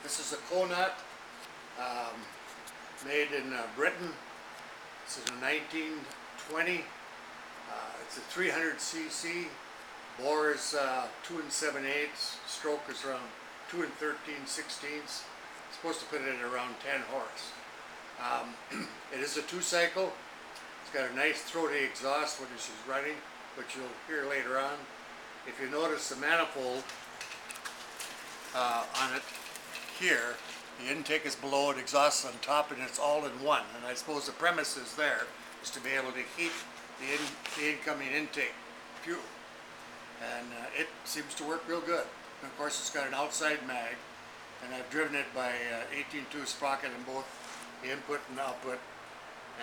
This is a Connaught, made in Britain. This is a 1920. It's a 300cc. Bore is 2 7/8. Stroke is around 2 13/16. It's supposed to put it at around 10 horse. It is a two-cycle. It's got a nice throaty exhaust when she's running, which you'll hear later on. If you notice the manifold on it here, the intake is below it, exhaust on top, and it's all in one. And I suppose the premise is there is to be able to heat the incoming intake fuel. And it seems to work real good. And of course, it's got an outside mag, and I've driven it by 18-2 sprocket in both the input and output,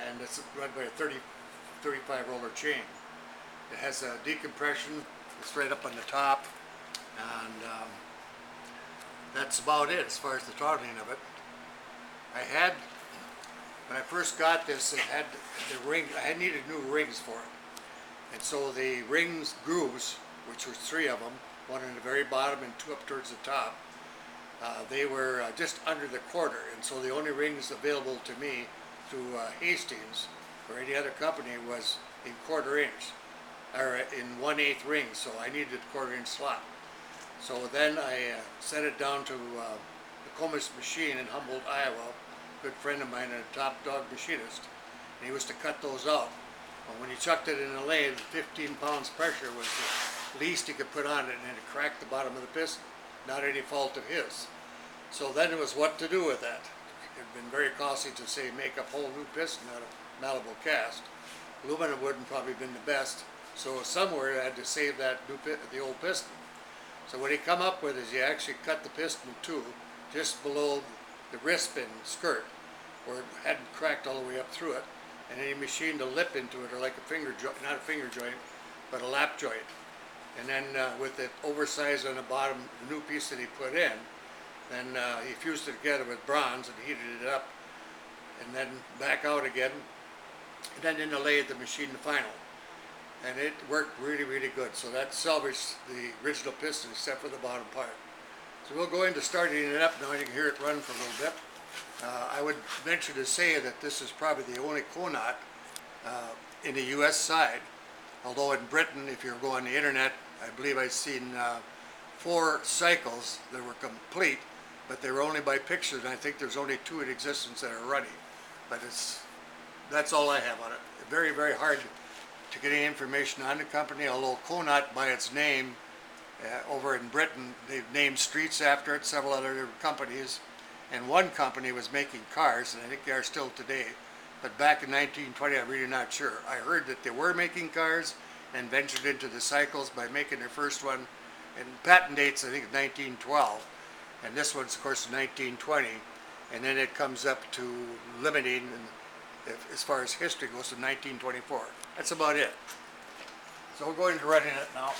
and it's run by a 35 roller chain. It has a decompression. It's right up on the top, and that's about it as far as the throttling of it. When I first got this, it had the ring. I needed new rings for it, and so the rings grooves, which was 3 of them, one in the very bottom and 2 up towards the top, they were just under the quarter, and so the only rings available to me through Hastings or any other company was in 1/4 inch, or in 1/8 rings, so I needed a 1/4 inch slot. So then I sent it down to the Connaught machine in Humboldt, Iowa, a good friend of mine and a top dog machinist, and he was to cut those out. But when he chucked it in the lathe, 15 pounds pressure was the least he could put on it, and it cracked the bottom of the piston, not any fault of his. So then it was what to do with that. It had been very costly to say make a whole new piston out of malleable cast. Aluminum wouldn't probably been the best, so somewhere I had to save that the old piston. So what he come up with is he actually cut the piston in 2 just below the wrist pin skirt, where it hadn't cracked all the way up through it, and then he machined a lip into it, or like a finger joint, not a finger joint, but a lap joint. And then with it oversized on the bottom, the new piece that he put in, then he fused it together with bronze and heated it up, and then back out again, and then in the lathe the machine the final. And it worked really, really good. So that salvaged the original piston except for the bottom part. So we'll go into starting it up now. You can hear it run for a little bit. I would venture to say that this is probably the only Connaught in the US side. Although in Britain, if you go on the internet, I believe I've seen 4 cycles that were complete, but they were only by pictures, and I think there's only 2 in existence that are running. But that's all I have on it. Very, very hard to get any information on the company, although Connaught, by its name, over in Britain, they've named streets after it, several other companies, and one company was making cars, and I think they are still today, but back in 1920, I'm really not sure. I heard that they were making cars and ventured into the cycles by making their first one, and patent dates, I think, 1912, and this one's, of course, 1920, and then it comes up to limiting, and as far as history goes, to 1924. That's about it. So we're going to running it now.